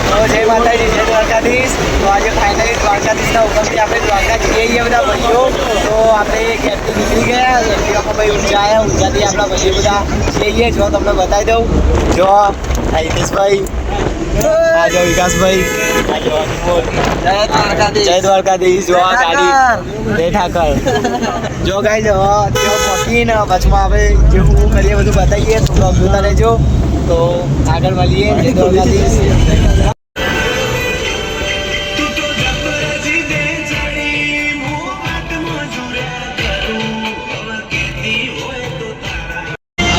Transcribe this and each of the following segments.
તો જય માતાજી, જય દ્વારકાધીશ. તો આજે ફાઇનલી દ્વારકાધીશના હુકમથી આપણે દ્વારકા જઈએ છીએ બધા ભાઈઓ. તો આપણે ક્યાંથી નીકળી ગયા, એક્ટિવામાં ભાઈ ઊંચા આવ્યા, ઊંચાથી આપણા ભાઈઓ બધા જઈએ. જો તમને બતાવી દઉં, જો હિતેશભાઈ, આ જો વિકાસભાઈ, આ જો અનમોલ. જય દ્વારકાધીશ. જો આ ગાડી જય ઠાકર. જો ગાઈસ જો પહોંચીને વચમાં આપણે જેવું કરીએ બધું બતાવીએ, તો બ્લોગ જોતા રહેજો. તો આગળ મળીએ. જય દ્વારકાધીશ.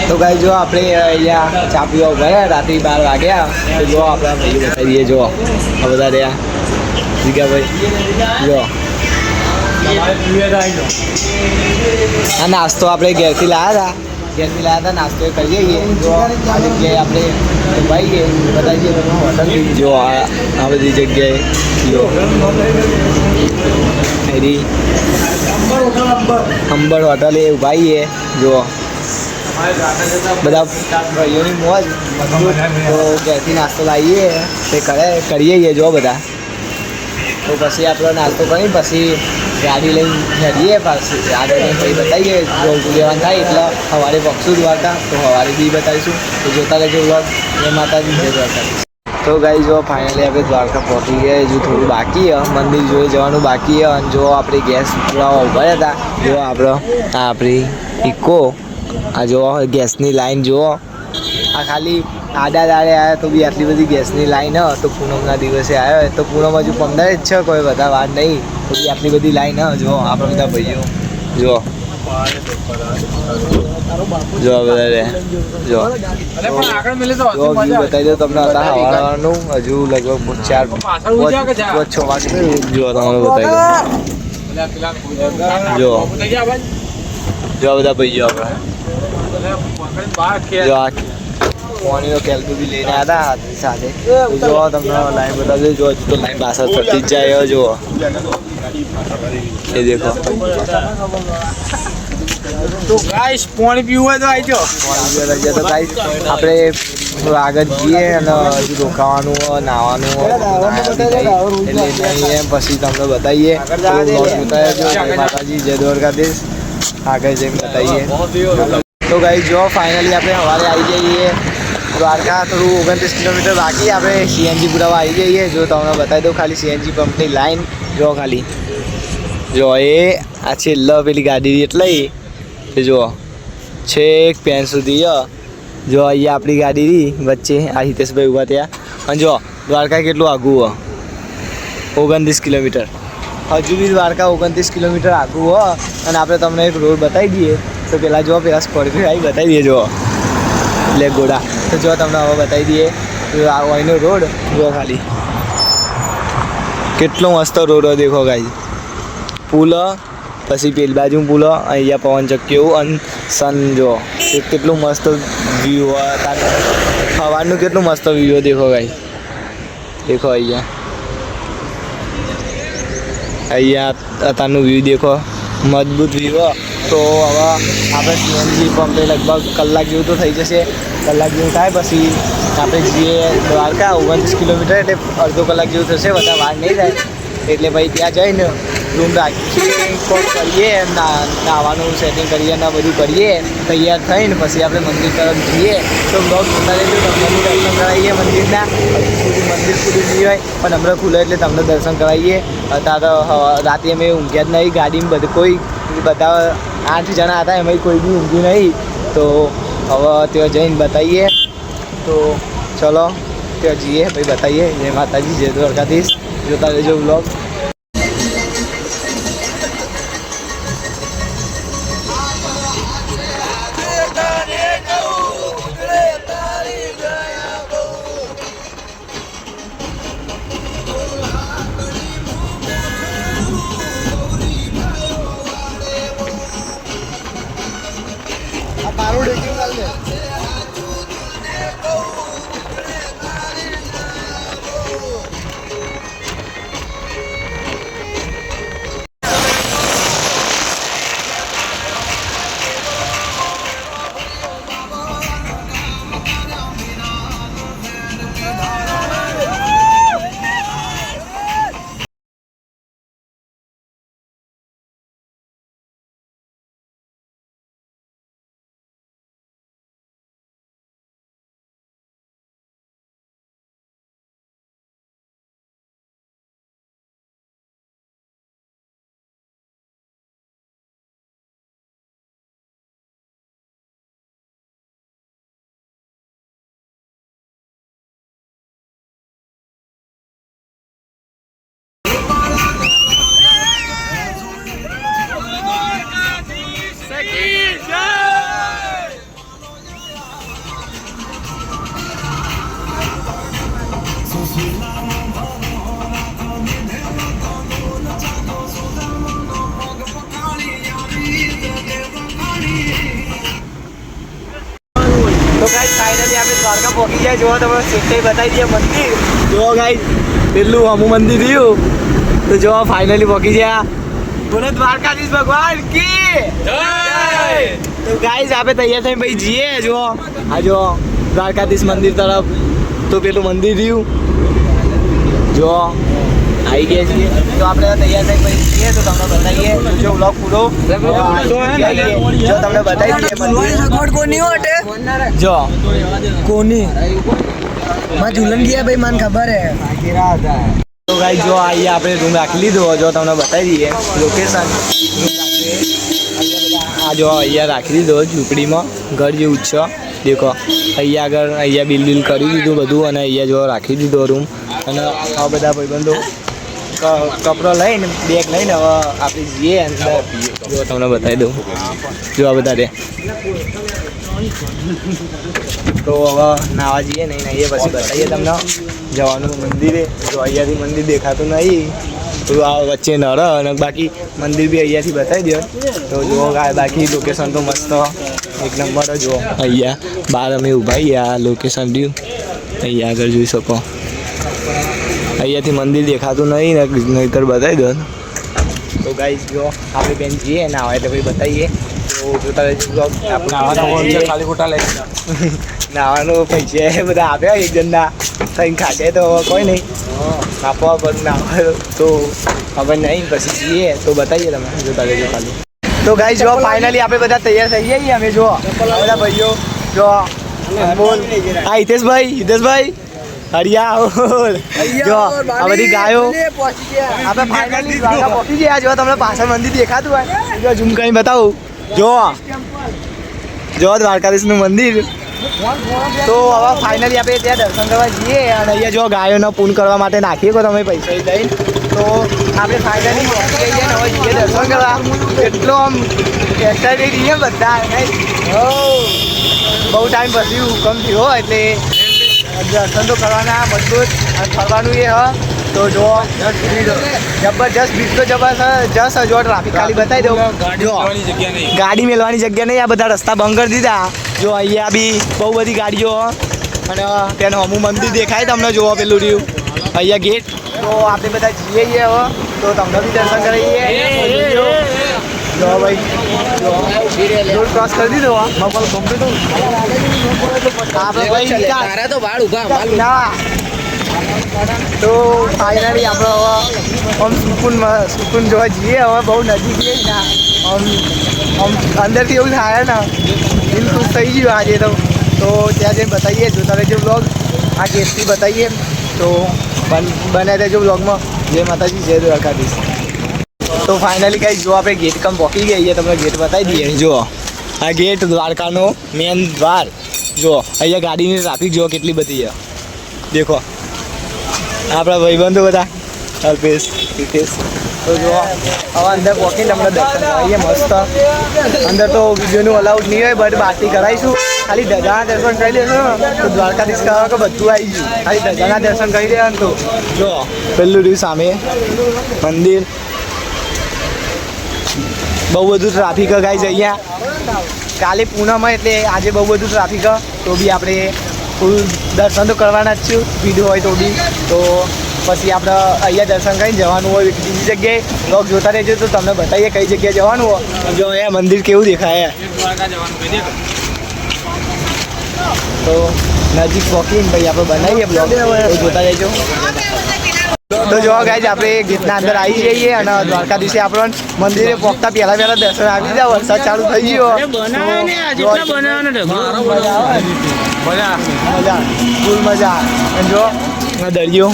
તો ગાઈ જો આપણે અહીંયા ચા પીવા ઉભા રહ્યા, રાત્રે 12 વાગ્યા. તો જો આપણા ભાઈઓ બતાવી દઈએ. જો આ બધા રહ્યા જીગાભાઈ. જો આ નાસ્તો આપણે ઘેરથી લાવ્યા હતા, નાસ્તો એ કરીએ છીએ. જો આ જગ્યાએ આપણે ઉભાઈએ બતાવીએ હોટલ. જો આ બધી જગ્યાએ જો અંબર હોટલ એ ઉભાઈએ. જો બધા ભાઈઓની મોજ. તો ઘેરથી નાસ્તો લાવીએ તે કરીએ જો બધા. તો પછી આપણો નાસ્તો કરી પછી ગાડી લઈને હેડીએ. પાછી ગાડી લઈને પછી બતાવીએ જો લેવાનું થાય એટલે સવારે પહોંચશું દ્વારકા. તો સવારે બી બતાવીશું. તો જોતા રહેજો વ્લોગ. જય માતાજી, જય દ્વારકા. તો ગાઈ જો ફાઇનલી આપણે દ્વારકા પહોંચી ગયા. હજુ થોડું બાકી મંદિર જોઈ જવાનું બાકી. અને જો આપણે ગેસ પુરાવા ઉભા હતા. જો આપણી ઇકો, આ જો ગેસની લાઈન જુઓ. આ ખાલી આડા દાડે આવ્યા તો બી આટલી બધી ગેસની લાઈન તો પૂનમના દિવસે આવ્યો. તો પૂનમ હજુ 15 જ છે, કોઈ બધા વાર નહીં. તો બી આટલી બધી લાઈન જો આપણા બધા ભાઈઓ. જો જો બધા રે જો બતાવી દો તમને. હતા હવારનું હજુ લગભગ 4-6 વાગે. જો તમને બતાવી દો. જો બધા ભાઈઓ આપણા. જો આ પાણીનો કેલ્કુ બી લઈને આવ્યા હતા સાથે. જો તમને લાઈન બતાવજો. જો હજુ તો લાઈન પાછળ થતી જ જાય. જુઓ એ દેખો. તો ગાઈસ પાણી પીવું હોય તો આવી જાઓ. તો ગાઈસ આપણે આગળ જઈએ અને હજુ રોકાવાનું નાહવાનું એટલે નહીં એમ પછી તમને બતાવીએ. જય માતાજી, જય દ્વારકાધીશ. આગળ જઈને બતાવીએ. તો ગાઈસ જો ફાઇનલી આપણે સવારે આવી જઈએ દ્વારકા. થોડું 29 કિલોમીટર બાકી. આપણે સીએનજી પુરાવા આવી જઈએ. જો તમને બતાવી દઉં ખાલી સીએનજી પંપની લાઈન. જો ખાલી જો એ આ છેલ્લા પેલી ગાડી એટલે જો છેક પેન સુધી. જો અહીંયા આપણી ગાડી વચ્ચે આ હિતેશભાઈ ઊભા ત્યાં. અને જો દ્વારકા કેટલું આઘું 29 કિલોમીટર. હજુ બી દ્વારકા 29 કિલોમીટર આઘું અને આપણે તમને એક રોડ બતાવી દઈએ. તો પેલા જો પેલા સ્કોર્પિયો આવી બતાવી દઈએ. જો બ્લેક ઘોડા. તો જો તમને હવે બતાવી દઈએ અહીંનો રોડ. જો ખાલી કેટલો મસ્ત રોડ દેખો ગાઈ. પુલ પછી પેલી બાજુ પુલ. અહીંયા પવન ચક્કી અને સન. જો કેટલું મસ્ત વ્યૂ. સવારનું કેટલું મસ્ત વ્યૂ દેખો ગાઈ. દેખો અહીંયા અત્યારનું વ્યૂ દેખો. મજબૂત વ્યૂ. તો હવે આપણે સીએનજી પંપે લગભગ કલાક જેવું તો થઈ જશે. કલાક જેવું થાય પછી આપણે જઈએ દ્વારકા. 29 કિલોમીટર એટલે અડધો કલાક જેવું થશે. બધા વાર નહીં થાય. એટલે ભાઈ ત્યાં જઈને રૂમ રાખીએ, કરીએ, નાવાનું સેટિંગ કરીએ ને બધું કરીએ. તૈયાર થઈને પછી આપણે મંદિર તરફ જઈએ. તો બ્લોગ જોતા રહેજો. તમને દર્શન કરાવીએ મંદિરના. મંદિર ખુલ્લું નહીં હોય પણ હમણાં ખુલે એટલે તમને દર્શન કરાવીએ. અત્યારે તો રાતે અમે ઊંઘ્યા જ નહીં. ગાડીમાં બધું કોઈ બધા 8 જણા હતા, એમાં કોઈ બી ઊંઘ્યું નહીં. તો હવે ત્યાં જઈને બતાવીએ. તો ચલો ત્યાં જઈએ ભાઈ બતાવીએ. જય માતાજી, જય દ્વારકાધીશ. જોતા રહેજો વ્લોગ. તો ગાઈસ ફાઇનલી આપણે દ્વારકા પહોંચી ગયા. જો તમે સેફટી બતાવી દઈએ મંદિર. જો ગાઈસ પેલું અમુ મંદિર રહ્યું. તો જો ફાઇનલી પહોંચી ગયા. બોલો દ્વારકાધીશ ભગવાન કી જય. તો ગાઈસ આપણે તૈયાર થઈને ભાઈ જઈએ. જો આ જો દ્વારકાધીશ મંદિર તરફ. તો પેલું મંદિર રહ્યું. જો આવી ગયા છીએ. તો આપણે તૈયાર થઈને ભાઈ જઈએ. તો તમને બતાવીએ જો બ્લોગ પૂરો જો તમને બતાવી દઈએ જો કોની માં ઝૂલન ગયા ભાઈ મને ખબર હે. તો ગાઈસ જો અહીંયા આપણે રૂમ રાખી લીધો. જો તમને બતાવી દઈએ લોકેશન. આ જો અહીંયા રાખી દીધો ઝૂંપડીમાં ઘર જેવું જ છે. દેખો અહીંયા આગળ અહીંયા બિલ કરી દીધું બધું. અને અહીંયા જો રાખી દીધો રૂમ. અને આ બધા ભાઈબંધો કપડો લઈને બેગ લઈને હવે આપણે જઈએ અંદર. જો તમને બતાવી દઉં. જો આ બધા રે તો હવે નાવા જઈએ નહીં નહીં પછી બતાવીએ તમને જવાનું મંદિરે. જો અહીંયાથી મંદિર દેખાતું નહીં. તો આ વચ્ચે નર અને બાકી મંદિર બી અહીંયાથી બતાવી દો. તો જો બાકી લોકેશન તો મસ્ત એક નંબર જો. અહીંયા બહાર અમે ઊભા આ લોકેશન રહ્યું. અહીંયા આગળ જોઈ શકો. અહીંયાથી મંદિર દેખાતું નહીં નહીંતર બતાવી દો. તો ગાઈસ જો આપણે બેન જઈએ ના હોય તો ભાઈ બતાવીએ. તો જોતા રહેજો. ખાલી ખોટા લઈ નાવાનું પૈસા બધા આપ્યા એક જણના થઈને ખાતે. તો કોઈ નહીં આપવા પણ ના તો ખબર નહીં પછી જઈએ તો બતાવીએ તમે. જોતા રહેજો ખાલી. તો ગાઈસ જો ફાઇનલી આપણે બધા તૈયાર થઈ જઈએ. અમે જો બધા ભાઈઓ જો બોલ હા હિતેશભાઈ હરિયા જો આ બધી ગાયો આપણે ફાઇનલી દ્વારકા પહોંચી ગયા. જો તમને પાછળ મંદિર દેખાતું હોય જો ઝૂમ કરીને બતાવું. જો દ્વારકાધીશનું મંદિર. તો હવે ફાઇનલી આપણે ત્યાં દર્શન કરવા જઈએ. અને અહીંયા જો ગાયોનો પૂન કરવા માટે નાખીએ તો તમે પૈસા દઈને. તો આપણે ફાઇનલી પહોંચી ગઈએ ને હવે જઈએ દર્શન કરવા. એટલો આમ એક્સાઇટેડ રહીએ બધા. બહુ ટાઈમ પછી હુકમ થયો એટલે દર્શન તો કરવાના મજબૂત અને ફરવાનું એ હ. તો જો જબરજસ્ત બીજ તો જબરજસ્ત જો ટ્રાફિક ખાલી બતાવી દઉં. જો ગાડી મેળવાની જગ્યા નહીં. આ બધા રસ્તા બંધ કરી દીધા. જો અહીંયા બી બહુ બધી ગાડીઓ અને તેનું અમુક મંદિર દેખાય તમને. જોવો પેલું રહ્યું અહીંયા ગેટ. તો આપણે બધા જઈએ હવે. તો તમને બી દર્શન કરાવીએ. જો ભાઈ રોડ ક્રોસ કરી દીધો. તો ફાઇનલી આપણે હવે આમ સુકૂન જોવા જઈએ. હવે બહુ નજીક જઈએ ને આમ અંદરથી એવું થાય ને દિલ ખુશ થઈ ગયું આજે. તો ત્યાં જઈને બતાવીએ. જોતા રહેજો બ્લોગ. આ ગેટથી બતાવીએ. તો બને રહેજો બ્લોગમાં. જય માતાજી જય દ્વારકાધીશ. તો ફાઇનલી કંઈ જો આપણે ગેટ કમ પહોંચી ગયા. તમને ગેટ બતાવી દઈએ. જો આ ગેટ દ્વારકાનો મેન દ્વાર. જો અહીંયા ગાડીની ટ્રાફિક જો કેટલી બધી છે. દેખો આપણા ભાઈબંધો બધા અલ્પેશ હિતેશ. તો જો હવે અંદર પહોંચીને તમને દર્શન કરાવીએ મસ્ત. અંદર તો વિડીયોનું અલાઉડ નહીં હોય બટ બહારથી કરાવીશું. ખાલી ધજાના દર્શન કરી લેશો તો દ્વારકાધીશ કહેવા કે બધું આવી ગયું. ખાલી ધજાના દર્શન કરી દેવાનું. તો જો પેલું રહ્યું સામે મંદિર. બહુ બધું ટ્રાફિક ગાઈસ અહીંયા. કાલે પૂનમ એટલે આજે બહુ બધું ટ્રાફિક. તો બી આપણે ફૂલ દર્શન તો કરવાના જ છું વિડીયો હોય તો બી. તો પછી આપણે અહીંયા દર્શન કરીને જવાનું હોય બીજી જગ્યાએ. લોક જોતા રહેજો તો તમને બતાવીએ કઈ જગ્યાએ જવાનું હોય. જો અહીંયા મંદિર કેવું દેખાય. તો નજીક પહોંચીને ભાઈ આપણે બનાવીએ બ્લોગ. જોતા રહેજો. તો જો ગાઈસ આપણે ગીતના અંદર આવી જઈએ. અને દ્વારકાધીશે આપણને મંદિરે પહોંચતા પહેલા દર્શન આપી દીધા. વરસાદ ચાલુ થઈ ગયો. ફૂલ મજા. અને જો દરિયો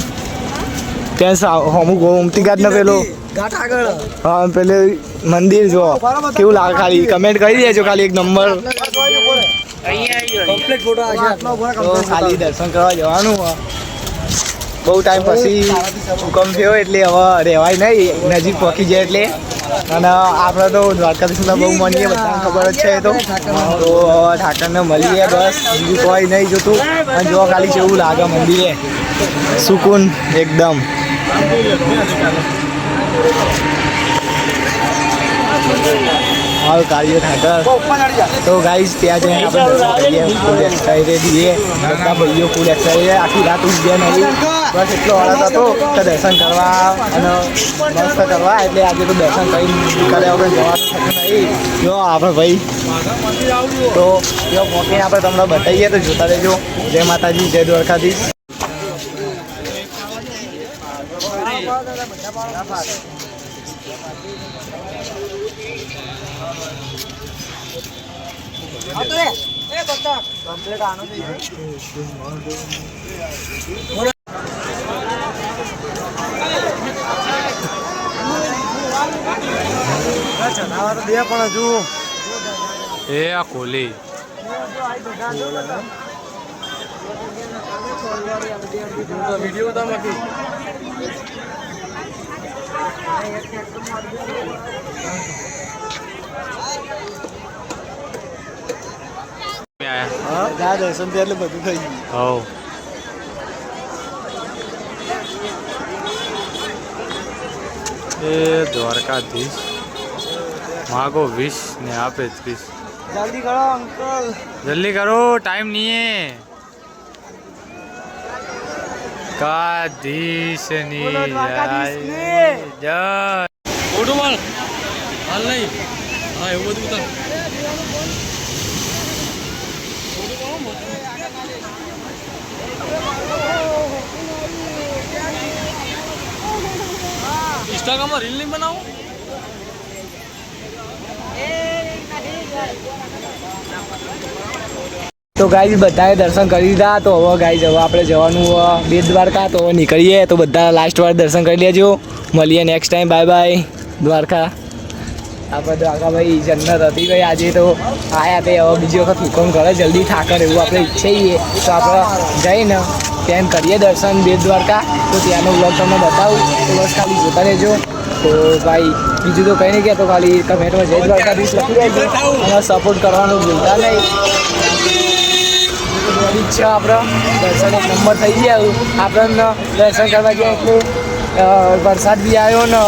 ત્યાં અમુક ઓમતી ઘાટ ને પેલો હા પેલે મંદિર જો કેવું લાગે. ખાલી કમેન્ટ કરી દેજો ખાલી એક નંબર. ખાલી દર્શન કરવા જવાનું. બહુ ટાઈમ પછી હુકમ થયો એટલે હવે રહેવાય નહીં. નજીક પહોંચી જાય એટલે અને આપણે તો દ્વારકાધીશના બહુ માનીએ, બધાને ખબર જ છે. એ તો ઠાકરને મળીએ બસ, બીજું કોઈ નહીં જોતું. અને જો ખાલી કેવું લાગે મંદિરે, સુકૂન એકદમ. હાલ કાર્ય ઠાકર તો ગાઈઝ ત્યાં જઈને આપણે દર્શન કરીએ. ફૂલ એક્સાઇટેડ છીએ બધા ભાઈઓ, ફૂલ એક્સાઇટેડ. આખી રાત ઊંઘ્યા નહીં, બસ એટલો હળદ હતો કે દર્શન કરવા અને મસ્ત કરવા. એટલે આજે તો દર્શન કરી કર્યા વગર જવાનું થતું નહીં. જો આપણે ભાઈ તો જો મોકીને આપણે તમને બતાવીએ તો જોતા રહેજો. જય માતાજી, જય દ્વારકાધીશ. ચલાવવા તો દે પણ હજુ એ આ કોલી વિડીયો તમે દર્શન થી એટલે બધું થઈ ગયું. એ દ્વારકાધીશ માગો વિશ ને આપે 30. જલ્દી કરો અંકલ, જલ્દી કરો, ટાઈમ નહીં હે. કાધીશની જય. ફોટો માર હાલ નહીં. હા એવું બધું ઉતાર. ઇન્સ્ટાગ્રામમાં રીલ નહીં બનાવો. તો ગાઈઝ બધાએ દર્શન કરી દીધા. તો હવે ગાઈઝ હવે આપણે જવાનું બેટ દ્વારકા. તો નીકળીએ. તો બધા લાસ્ટ વાર દર્શન કરી લેજો. મળીએ next time. Bye bye Dwarka. આપણે દ્વારકા ભાઈ જન્નત હતી ભાઈ. આજે તો આયા તે હવે બીજી વખત હુકમ કરે જલ્દી ઠાકર એવું આપણે ઈચ્છીએ. તો આપણે જઈને ત્યાં કરીએ દર્શન બેટ દ્વારકા. તો ત્યાંનો બ્લોગ તમને બતાવું. તો બસ ખાલી જોતા રહેજો. તો ભાઈ બીજું તો કંઈ નહીં કહેતો, ખાલી કમેન્ટમાં જય દ્વારકાધીશ લખી દેજો અને સપોર્ટ કરવાનું ભૂલતા નહીં. ઈચ્છા આપણે દર્શન એક નંબર થઈ ગયા. આપણને દર્શન કરવા ગયા એટલે વરસાદ બી આવ્યો ને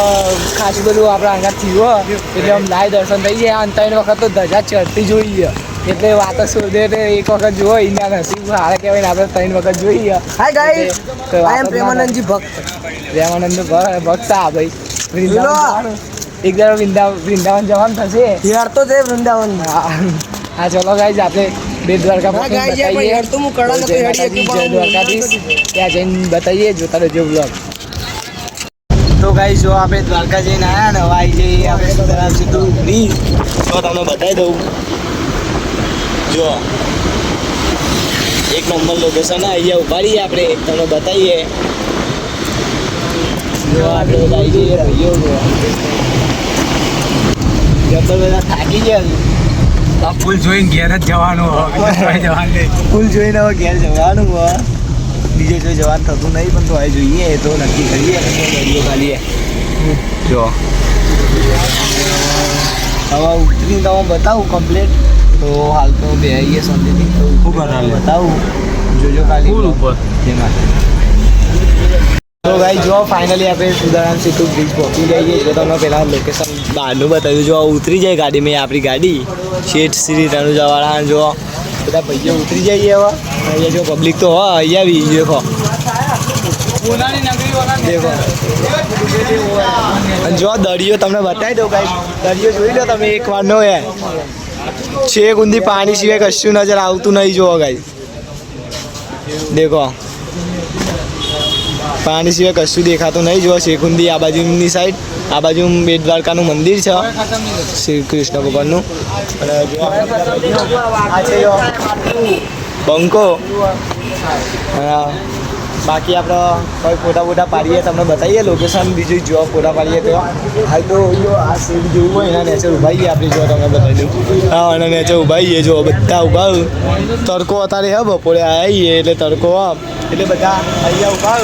ખાસ બધું આપણે આગળ થયું એટલે આમ લાઈવ દર્શન થઈ ગયા. અને 3 વખત તો ધજા ચડતી જોઈએ એટલે વાત શોધે એક વખત જોવો એના નસીબ હારે કહેવાય ને. આપણે 3 વખત જોઈએ. હાય ગાઈસ, આઈ એમ પ્રેમાનંદજી ભક્ત. પ્રેમાનંદ ભક્ત આ ભાઈ વૃંદાવન એક દર વૃંદાવન જવાનું થશે. યાર તો છે વૃંદાવન. હા ચલો ગાઈઝ આપણે બેટ દ્વારકા બતાવીએ. ત્યાં જઈને બતાવીએ. જોતા રહેજો બ્લોગ. તો ગાઈઝ જો આપણે દ્વારકા જઈને આવ્યા ને હવે આવી જઈએ આપણે સુધારામ સીધું ઉભરી. તો તમને બતાવી દઉં. જો એક નંબર લોકેશન અહીંયા ઉભાડીએ આપણે તમને બતાવીએ. જો આપણે આવી જઈએ ભાઈઓ. જબર બધા થાકી ગયા. ફૂલ જોઈને ઘેર જ જવાનું. ફૂલ જોઈને હવે ઘેર જવાનું. બીજે કોઈ જવાનું થતું નહીં પણ તો હવે જોઈએ તો નક્કી કરીએ. ખાલીએ જો હવે ઉતરીને તમે બતાવું કમ્પ્લીટ. તો હાલ તો બે આવીએ શાંતિથી. તો બતાવું જોજો ખાલી ઉપર જેમાં. તો ભાઈ જો ફાઇનલી આપણે સુધારામ સેતુ બ્રિજ પહોંચી જઈએ. જો તમને પહેલાં લોકેશન બહારનું બતાવ્યું. જો ઉતરી જાય ગાડી મેં આપણી ગાડી શેઠ શ્રી રણુજાવાળા. જો બધા ભાઈઓ ઉતરી જઈએ હવે. અહીંયા જો પબ્લિક તો હોય અહીંયા બી દેખો દેખો. અને જો દરિયો તમને બતાવી દઉં ભાઈ. દરિયો જોઈ લો તમે એક વાર નો યાર. છેક ઊંધી પાણી સિવાય કશું નજર આવતું નહીં. જોવો ગાઈ દેખો પાણી સિવાય કશું દેખાતું નહીં. જો શેખુંદી આ બાજુની સાઈડ, આ બાજુ બેટ દ્વારકાનું મંદિર છે શ્રી કૃષ્ણ ભગવાનનું. અને જો આ છે જો બંકો. બાકી આપણે કોઈ ફોટા પાડીએ તમને બતાવીએ લોકેશન બીજું જો ફોટા પાડીએ તો હાલ તો જો આ સીટ જેવું હોય એના નેચર ઉભાઈએ આપણે જો તમને બતાવી દઉં હા એના નેચર ઉભાઈએ જો બધા ઉભા તડકો અત્યારે હે બપોરે આવીએ એટલે તડકો એટલે બધા અહીંયા ઉભા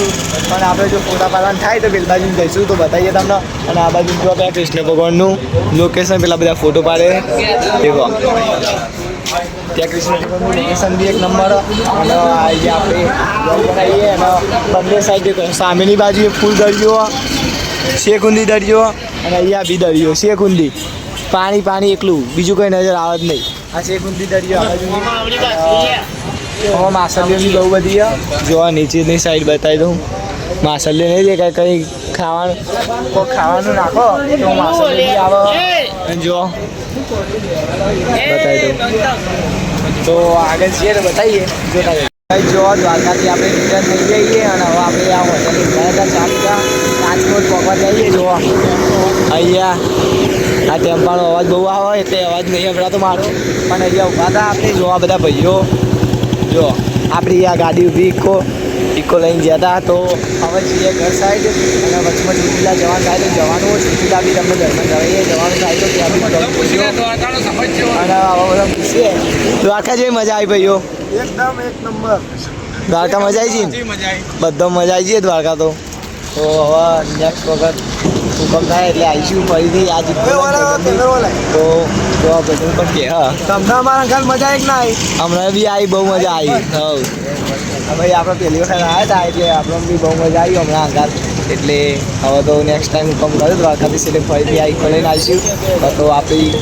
પણ આપણે જો ફોટા પાડવાનું થાય તો પેલી બાજુ જઈશું તો બતાવીએ તમને અને આ બાજુ જો આપણે કૃષ્ણ ભગવાનનું લોકેશન પેલા બધા ફોટો પાડે દેખો ત્યાં કૃષ્ણ ભગવાનનું લોકેશન બી એક નંબર અને અહીંયા આપણે બનાવીએ અને બંને સાઈડ સામેની બાજુ ફૂલ દરિયો શેખુંદી દરિયો અને અહીંયા બી દરિયો શેખુંદી પાણી એકલું બીજું કંઈ નજર આવે જ નહીં આ શેખુંદી દરિયો આ બાજુ માછલીઓની બહુ બધી જો નીચેની સાઈડ બતાવી દઉં માછલીઓ નહીં દેખાય કંઈ ખાવાનું નાખો તો માછલી આવે જો બતાવી દઉં તો આગળ છીએ તો બતાવીએ જોતા જો દ્વારકાથી આપણે રિટર્ન થઈ જઈએ અને હવે આપણે આ હોટલની ગયા હતા રાજકોટ પહોંચવા જઈએ જો અહીંયા આ ટેમ્પાનો અવાજ બહુ આવે એટલે અવાજ નહીં સંભળાતો મારો પણ અહીંયા ઊભા હતા આપણે જો આ બધા ભાઈઓ જો આપણી આ ગાડી ઊભી ઇકો લઈને ગયા હતા તો હવે છીએ ઘર સાઈડ અને વચમાં ચોટીલા જવાનું થાય તો જવાનું ચોટીલા બી તમને દર્શન કરાવીએ જવાનું થાય તો ત્યાં બી અને આવા બધા પૂછીએ દ્વારકા જેવી મજા આવી ભાઈઓ એકદમ એક નંબર દ્વારકા મજા આવી છે બધા મજા આવી છે દ્વારકા તો હવે નેક્સ્ટ વખત હુકમ થાય એટલે આવીશું ફરીથી આ તો જો બધું પણ કે હા તમને અમારા ઘર મજા આવી કે ના આવી હમણાં બી આવી બહુ મજા આવી ભાઈ આપણે પહેલી વખત આવ્યા હતા એટલે આપણને બી બહુ મજા આવી હમણાં અંગાર એટલે હવે તો નેક્સ્ટ ટાઈમ હુકમ કર્યો દ્વારકાથી એટલે ફરીથી આવી લઈને આવીશું તો આપણી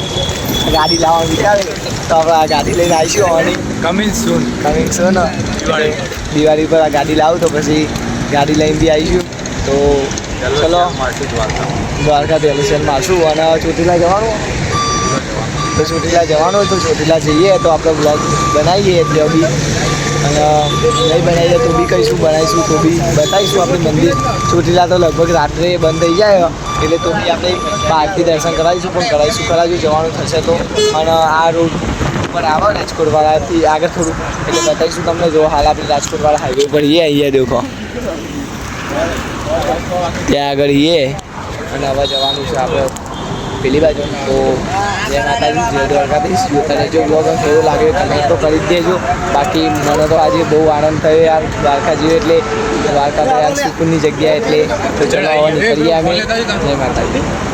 ગાડી લાવવાનું વિચારે તો આપણે આ ગાડી લઈને આવીશું અને કમિંગ સૂન દિવાળી પર આ ગાડી લાવું તો પછી ગાડી લઈને બી આવીશું તો ચલો દ્વારકા પહેલું મારશું અને ચોટીલા જવાનું તો ચોટીલા જવાનું તો ચોટીલા જઈએ તો આપણે બ્લોગ બનાવીએ એટલે બી અને નહીં બનાવીએ તો બી કહીશું બનાવીશું તો બી બતાવીશું આપણે મંદિર ચોટીલા તો લગભગ રાત્રે બંધ થઈ જાય એટલે તો બી આપણે બહારથી દર્શન કરાવીશું પણ કરાવીશું જવાનું થશે તો અને આ રોડ ઉપર આવો રાજકોટવાળાથી આગળ થોડું એટલે બતાવીશું તમને જો હાલ આપણે રાજકોટવાળા હાઈવે ઉપર અહીંયા દેખો ત્યાં આગળ અને હવે જવાનું છે આપણે પેલી બાજુ તો જય માતાજી જય દ્વારકાધીશ જોતા રહેજો બ્લોગ કેવો લાગે કમેન્ટ તો કરી જ દેજો બાકી મને તો આજે બહુ આનંદ થયો યાર દ્વારકા જેવું એટલે દ્વારકા તો યાર સુકૂનની જગ્યા એટલે તો ચલો હવે નીકળીએ અમે જય માતાજી